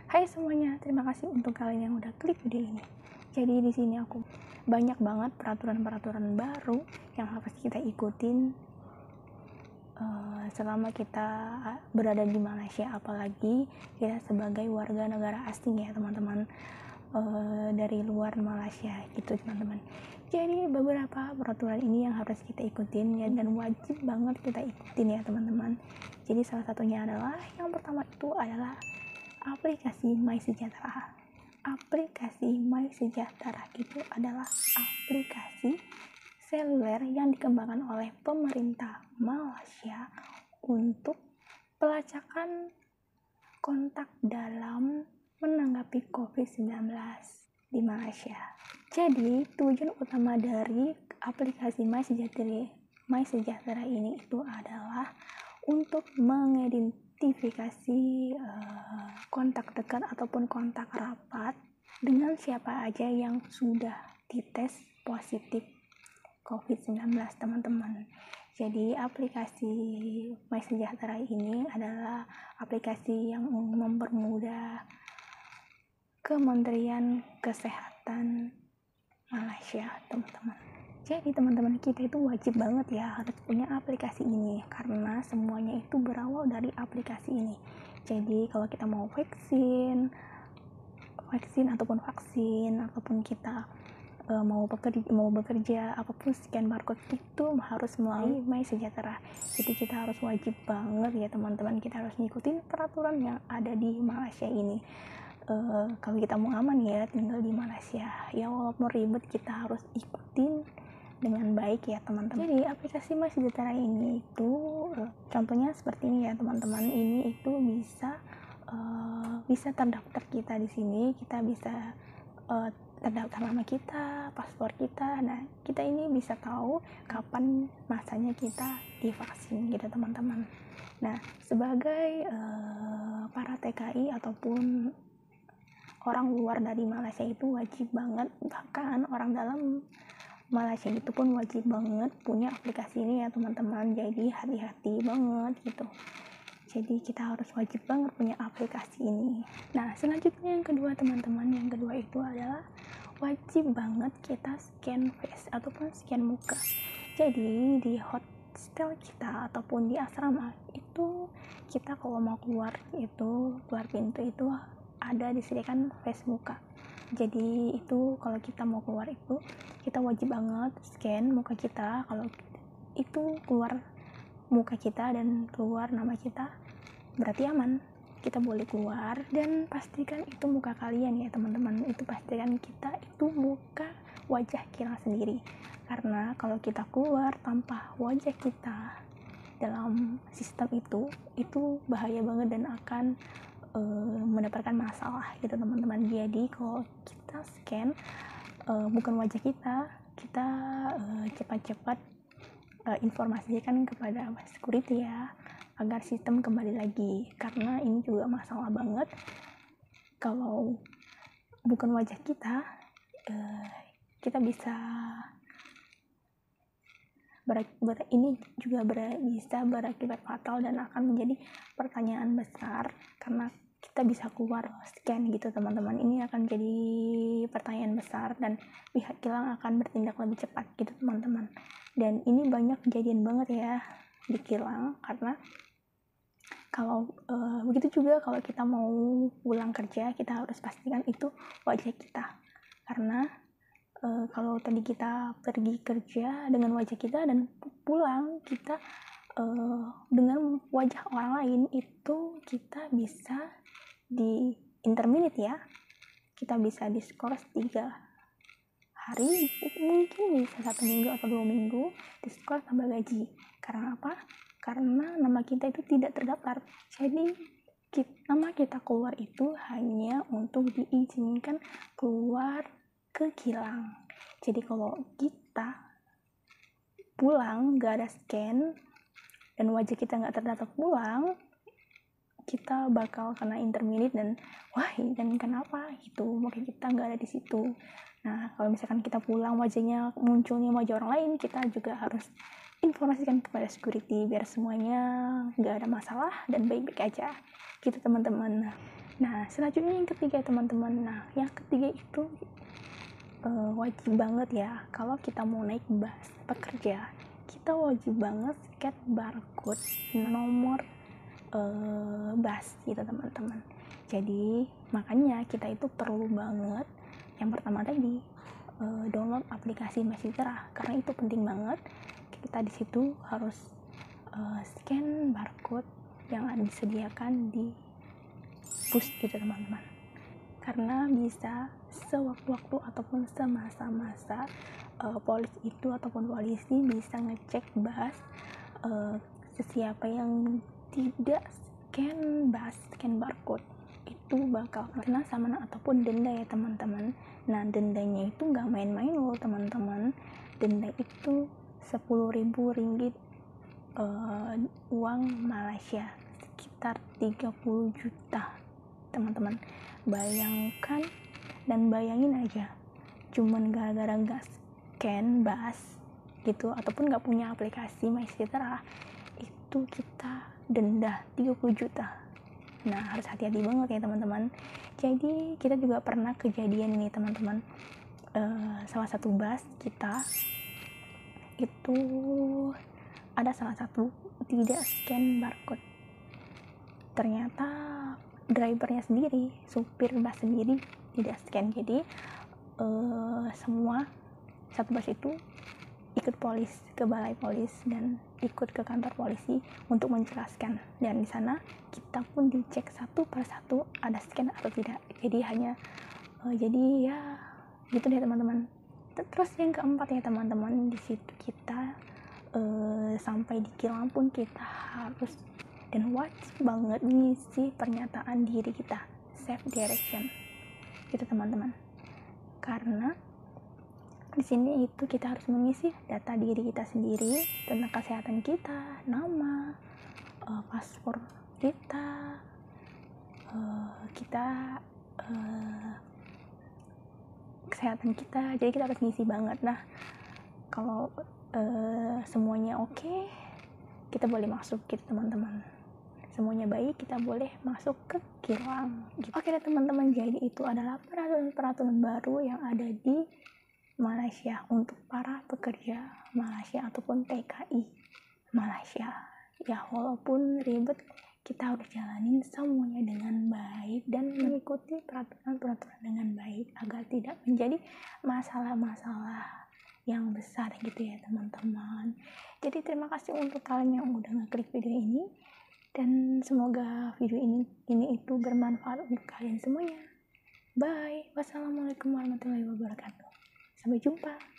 Hai semuanya, terima kasih untuk kalian yang udah klik video ini. Jadi di sini aku banyak banget peraturan-peraturan baru yang harus kita ikutin selama kita berada di Malaysia, apalagi kita sebagai warga negara asing ya teman-teman, dari luar Malaysia gitu teman-teman. Jadi beberapa peraturan ini yang harus kita ikutin ya, dan wajib banget kita ikutin ya teman-teman. Jadi salah satunya adalah, yang pertama itu adalah aplikasi MySejahtera. Aplikasi MySejahtera itu adalah aplikasi seluler yang dikembangkan oleh pemerintah Malaysia untuk pelacakan kontak dalam menanggapi COVID-19 di Malaysia. Jadi tujuan utama dari aplikasi MySejahtera ini itu adalah untuk mengidentifikasi kontak dekat ataupun kontak rapat dengan siapa aja yang sudah dites positif COVID-19 teman-teman. Jadi aplikasi MySejahtera ini adalah aplikasi yang mempermudah Kementerian Kesehatan Malaysia teman-teman. Jadi teman-teman, kita itu wajib banget ya harus punya aplikasi ini, karena semuanya itu berawal dari aplikasi ini. Jadi kalau kita mau vaksin ataupun kita mau bekerja apapun, scan barcode itu harus melalui MySejahtera. Jadi kita harus wajib banget ya teman-teman, kita harus ngikutin peraturan yang ada di Malaysia ini. Kalau kita mau aman ya tinggal di Malaysia ya, walaupun ribet kita harus ikutin dengan baik ya teman-teman. Jadi aplikasi MySejahtera ini itu contohnya seperti ini ya teman-teman. Ini itu bisa terdaftar kita di sini, kita bisa terdaftar nama kita, paspor kita. Nah, kita ini bisa tahu kapan masanya kita divaksin gitu teman-teman. Nah, sebagai para TKI ataupun orang luar dari Malaysia itu wajib banget, bahkan orang dalam Malaysia itu pun wajib banget punya aplikasi ini ya teman-teman. Jadi hati-hati banget gitu. Jadi kita harus wajib banget punya aplikasi ini. Nah, selanjutnya yang kedua teman-teman, yang kedua itu adalah wajib banget kita scan face ataupun scan muka. Jadi di hostel kita ataupun di asrama itu, kita kalau mau keluar pintu itu ada disediakan face muka. Jadi itu kalau kita mau keluar itu kita wajib banget scan muka kita. Kalau itu keluar muka kita dan keluar nama kita, berarti aman, kita boleh keluar. Dan pastikan itu muka kalian ya teman-teman, itu pastikan kita itu muka wajah kita sendiri, karena kalau kita keluar tanpa wajah kita dalam sistem itu bahaya banget dan akan mendapatkan masalah gitu teman-teman. Jadi kalau kita scan bukan wajah kita cepat-cepat informasikan kepada security ya, agar sistem kembali lagi, karena ini juga masalah banget kalau bukan wajah kita, kita bisa ini juga bisa berakibat fatal dan akan menjadi pertanyaan besar, karena kita bisa keluar scan gitu teman-teman. Ini akan jadi pertanyaan besar dan pihak kilang akan bertindak lebih cepat gitu teman-teman. Dan ini banyak kejadian banget ya di kilang, karena kalau begitu juga kalau kita mau pulang kerja, kita harus pastikan itu wajah kita, karena kalau tadi kita pergi kerja dengan wajah kita dan pulang kita dengan wajah orang lain, itu kita bisa di interminate ya, kita bisa diskors 3 hari, mungkin bisa 1 minggu atau 2 minggu, diskors tambah gaji. Karena apa? Karena nama kita itu tidak terdaftar. Jadi nama kita keluar itu hanya untuk diizinkan keluar ke kilang. Jadi kalau kita pulang gak ada scan dan wajah kita gak terdaftar pulang, kita bakal kena interminate dan kenapa gitu, makanya kita gak ada di situ. Nah, kalau misalkan kita pulang munculnya wajah orang lain, kita juga harus informasikan kepada security biar semuanya nggak ada masalah dan baik-baik aja gitu teman-teman. Nah selanjutnya yang ketiga teman-teman, nah yang ketiga itu wajib banget ya kalau kita mau naik bus pekerja, kita wajib banget scan barcode nomor bus gitu teman-teman. Jadi makanya kita itu perlu banget yang pertama tadi download aplikasi MySejahtera, karena itu penting banget. Kita di situ harus scan barcode yang disediakan di bus gitu teman-teman, karena bisa sewaktu-waktu ataupun semasa-masa ataupun polisi bisa ngecek bus, siapa yang tidak scan barcode itu bakal kena sama ataupun denda ya teman-teman. Nah dendanya itu nggak main-main loh teman-teman, denda itu 10.000 ringgit uang Malaysia, sekitar 30 juta teman-teman. Bayangkan dan bayangin aja, cuman gara-gara nggak scan bus gitu ataupun nggak punya aplikasi MySejahtera itu kita denda 30 juta. Nah harus hati-hati banget ya teman-teman. Jadi kita juga pernah kejadian ini teman-teman, salah satu bus kita itu ada salah satu tidak scan barcode. Ternyata drivernya sendiri, supir bus sendiri tidak scan. Jadi semua satu bus itu ikut polis ke balai polis dan ikut ke kantor polisi untuk menjelaskan, dan di sana kita pun dicek satu persatu ada scan atau tidak. Jadi hanya jadi ya gitu deh teman-teman. Terus yang keempat ya teman-teman, di situ kita sampai di kilang pun kita harus dan wajib banget ngisi pernyataan diri kita, self direction gitu teman-teman. Karena di sini itu kita harus mengisi data diri kita sendiri tentang kesehatan kita, nama, paspor kita, kesehatan kita. Jadi kita harus ngisi banget. Nah kalau semuanya oke, kita boleh masuk gitu teman-teman. Semuanya baik, kita boleh masuk ke kilang gitu. Oke deh teman-teman, jadi itu adalah peraturan baru yang ada di Malaysia untuk para pekerja Malaysia ataupun TKI Malaysia. Ya walaupun ribet, kita harus jalanin semuanya dengan baik dan mengikuti peraturan-peraturan dengan baik agar tidak menjadi masalah-masalah yang besar gitu ya teman-teman. Jadi terima kasih untuk kalian yang udah ngeklik video ini, dan semoga video ini itu bermanfaat untuk kalian semuanya. Bye. Wassalamualaikum warahmatullahi wabarakatuh. Sampai jumpa.